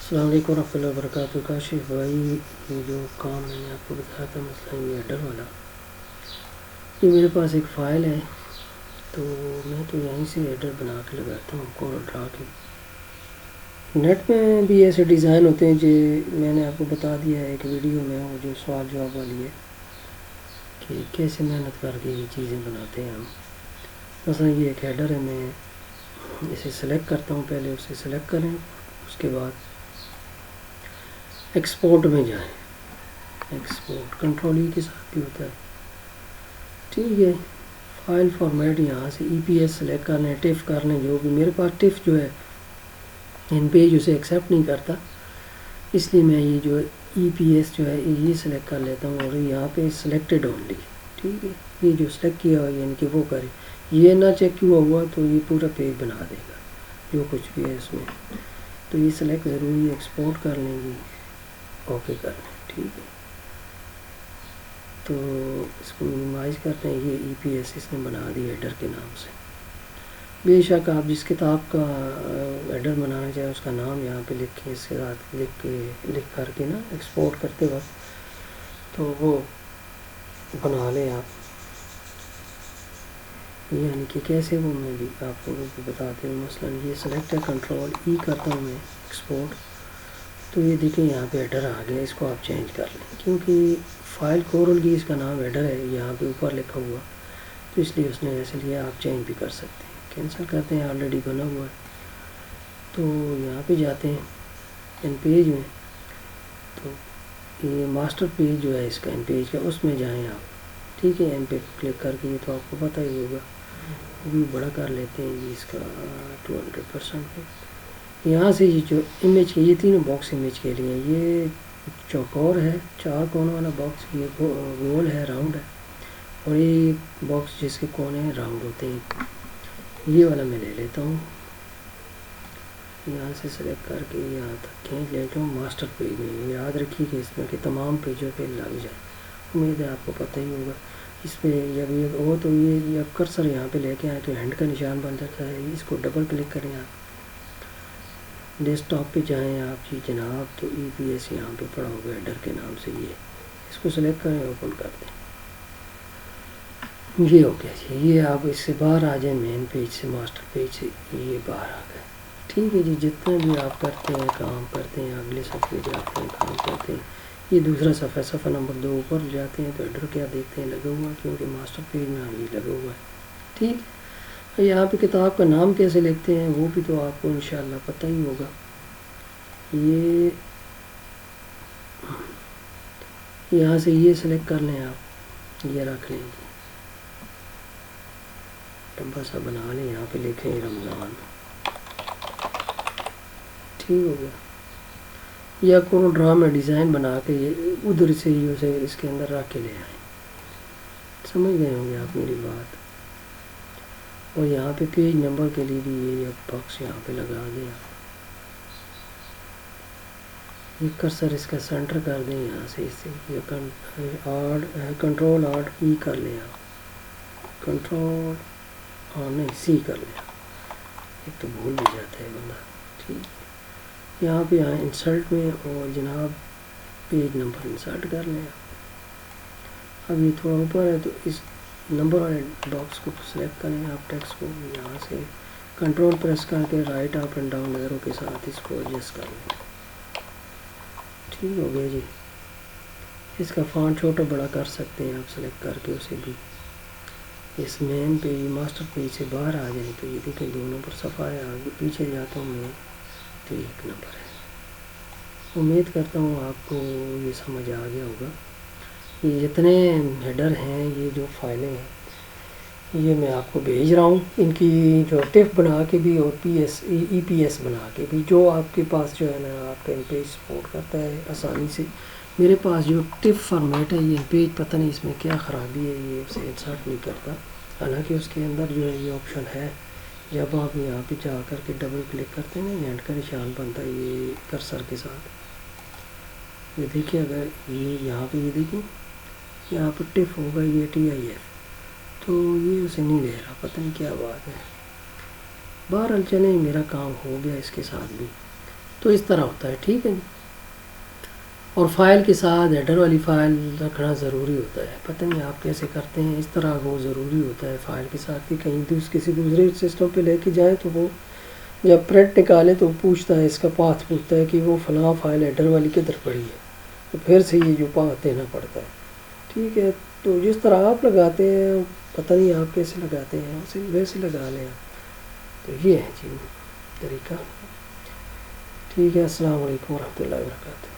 السلام علیکم ورحمۃ اللہ وبرکاتہ۔ کاشف بھائی، یہ جو کام میں نے آپ کو بتایا تھا، مثلا یہ ایڈر والا، یہ میرے پاس ایک فائل ہے، تو میں تو یہیں سے ایڈر بنا کے لگاتا ہوں، کورل ڈرا کے۔ نیٹ میں بھی ایسے ڈیزائن ہوتے ہیں جو میں نے آپ کو بتا دیا ہے ایک ویڈیو میں، وہ جو سوال جواب والی ہے کہ کیسے محنت کر کے یہ چیزیں بناتے ہیں ہم۔ مثلا یہ ایک ایڈر ہے، میں اسے سلیکٹ کرتا ہوں، پہلے اسے سلیکٹ کریں، اس کے بعد ایکسپورٹ میں جائیں۔ ایکسپورٹ کنٹرول ای کے ساتھ بھی ہوتا ہے، ٹھیک ہے۔ فائل فارمیٹ یہاں سے ای پی ایس سلیکٹ کر لیں، ٹف کر لیں، جو بھی میرے پاس ٹف جو ہے ان پیج اسے ایکسیپٹ نہیں کرتا، اس لیے میں یہ جو ای پی ایس جو ہے یہ سلیکٹ کر لیتا ہوں، اور یہاں پہ سلیکٹڈ اونلی، ٹھیک ہے۔ یہ جو سلیکٹ کیا ہوا یعنی کہ وہ کرے، یہ نہ چیک کیا ہوا تو یہ پورا پیج بنا دے گا جو کچھ بھی ہے اس میں، تو یہ سلیکٹ ضروری ہے۔ ایکسپورٹ کر لیں گے، اوکے کر لیں، ٹھیک ہے۔ تو اس کو منیمائز کرتے ہیں، یہ ای پی ایس اس نے بنا دی ایڈر کے نام سے۔ بے شک آپ جس کتاب کا ایڈر بنانا چاہیں اس کا نام یہاں پہ لکھ کے، اس کے ساتھ لکھ کر کے نا ایکسپورٹ کرتے وقت تو وہ بنا لیں آپ، یعنی کہ کیسے وہ میں بھی آپ لوگوں کو بتاتے ہوں۔ مثلا یہ سلیکٹ ہے، کنٹرول ای کرتا ہوں میں ایکسپورٹ، تو یہ دیکھیں یہاں پہ ایڈر آ گیا، اس کو آپ چینج کر لیں، کیونکہ فائل کورل کی اس کا نام ایڈر ہے، یہاں پہ اوپر لکھا ہوا، تو اس لیے اس نے ایسے لیا۔ آپ چینج بھی کر سکتے ہیں، کینسل کرتے ہیں، آلریڈی بنا ہوا ہے۔ تو یہاں پہ جاتے ہیں ان پیج میں، تو یہ ماسٹر پیج جو ہے اس کا، ان پیج کا، اس میں جائیں آپ، ٹھیک ہے۔ ان پہ کلک کر کے، یہ تو آپ کو پتہ ہی ہوگا، وہ بھی بڑا کر لیتے ہیں جی اس کا 200% پہ۔ یہاں سے یہ جو امیج کے، یہ تینوں باکس امیج کے لیے، یہ چوکور ہے، 4 کونوں والا باکس، یہ گول ہے، راؤنڈ ہے، اور یہ باکس جس کے کونے راؤنڈ ہوتے ہیں، یہ والا میں لے لیتا ہوں۔ یہاں سے سلیکٹ کر کے یہاں تک کھینچ لیتا ہوں ماسٹر پیج میں۔ یاد رکھیے کہ اس میں کہ تمام پیجوں پہ لگ جائے، امید ہے آپ کو پتہ ہی ہوگا۔ اس پہ جب یہ ہو تو یہ اب کرسر یہاں پہ لے کے آئے تو ہینڈ کا نشان بن جاتا ہے، اس کو ڈبل کلک کریں آپ، ڈیسک ٹاپ پہ جائیں آپ جی جناب، تو ای پی ایس یہاں پہ پڑا ہوگا ایڈر کے نام سے، یہ اس کو سلیکٹ کریں، اوپن کر دیں، یہ ہو گیا جی۔ یہ آپ اس سے باہر آ جائیں، مین پیج سے، ماسٹر پیج سے یہ باہر آ گئے، ٹھیک ہے جی۔ جتنا بھی آپ کرتے ہیں، کام کرتے ہیں، اگلے صفحے جاتے ہیں، کام کرتے ہیں، یہ دوسرا صفحہ، صفحہ نمبر 2 اوپر جاتے ہیں تو ایڈر کیا دیکھتے ہیں لگا ہوا، کیونکہ ماسٹر پیج میں ابھی لگا ہوا ہے، ٹھیک۔ یہاں پہ کتاب کا نام کیسے لکھتے ہیں وہ بھی تو آپ کو انشاءاللہ پتہ ہی ہوگا۔ یہ یہاں سے یہ سلیکٹ کر لیں آپ، یہ رکھ لیں گے، لمبا سا بنا لیں، یہاں پہ لکھیں رمضان، ٹھیک ہو گیا۔ یا کورل ڈرا میں ڈیزائن بنا کے یہ ادھر سے ہی اسے اس کے اندر رکھ کے لے آئیں، سمجھ گئے ہوں گے آپ میری بات۔ اور یہاں پہ پیج نمبر کے لیے بھی یہ باکس یہاں پہ لگا دیں آپ، یہ کرسر اس کا سینٹر کر دیں یہاں سے، اس سے کنٹرول آرٹ ای کر لیں آپ، کنٹرول اور نہیں سی کر لیں آپ، ایک تو بھول بھی جاتا ہے بندہ، ٹھیک۔ یہاں پہ آئیں انسرٹ میں، اور جناب پیج نمبر انسرٹ کر لیں آپ۔ اب یہ تھوڑا اوپر ہے تو اس نمبر والے باکس کو سلیکٹ کریں آپ، ٹیکسٹ کو یہاں سے کنٹرول پریس کر کے right up and down arrow کے ساتھ اس کو ایڈجسٹ کر لیں، ٹھیک ہو گیا جی۔ اس کا فونٹ چھوٹا بڑا کر سکتے ہیں آپ سلیکٹ کر کے اسے بھی۔ اس مین پیج ماسٹر پیج سے باہر آ جائیں تو یہ دیکھیں 2 نمبر صفحہ ہے، آگے پیچھے جاتا ہوں میں تو 1 نمبر ہے۔ امید کرتا ہوں آپ کو یہ سمجھ آ گیا ہوگا۔ یہ جتنے ہیڈر ہیں، یہ جو فائلیں ہیں، یہ میں آپ کو بھیج رہا ہوں، ان کی جو ٹف بنا کے بھی اور ای پی ایس بنا کے بھی، جو آپ کے پاس جو ہے نا آپ کا ان پیج سپورٹ کرتا ہے آسانی سے۔ میرے پاس جو ٹف فارمیٹ ہے، یہ پیج پتہ نہیں اس میں کیا خرابی ہے، یہ اسے انسرٹ نہیں کرتا، حالانکہ اس کے اندر جو ہے یہ آپشن ہے۔ جب آپ یہاں پہ جا کر کے ڈبل کلک کرتے ہیں نا، ہینڈ کا نشان بنتا ہے یہ کرسر کے ساتھ، یہ دیکھیں، اگر یہ یہاں پہ یہ دیکھیں یہاں پہ ٹف ہوگا یہ TIF، تو یہ اسے نہیں لے رہا، پتہ نہیں کیا بات ہے۔ بہرحال چلیں، میرا کام ہو گیا اس کے ساتھ بھی۔ تو تو اس طرح ہوتا ہے، ٹھیک ہے جی. اور فائل کے ساتھ ہیڈر والی فائل رکھنا ضروری ہوتا ہے. پتہ نہیں آپ کیسے کرتے ہیں، اس طرح وہ ضروری ہوتا ہے فائل کے ساتھ کہ کہیں کسی دوسرے سسٹم پہ لے کے جائیں تو وہ جب پرنٹ نکالے تو پوچھتا ہے، اس کا پاتھ پوچھتا ہے کہ وہ فلاں فائل ہیڈر والی کدھر پڑی ہے، تو پھر سے یہ جو پاتھ دینا پڑتا ہے. ٹھیک ہے، تو جس طرح آپ لگاتے ہیں پتہ نہیں آپ کیسے لگاتے ہیں، ویسے لگا لیں. تو یہ ہے جی طریقہ. ٹھیک ہے، السلام علیکم ورحمۃ اللہ وبرکاتہ.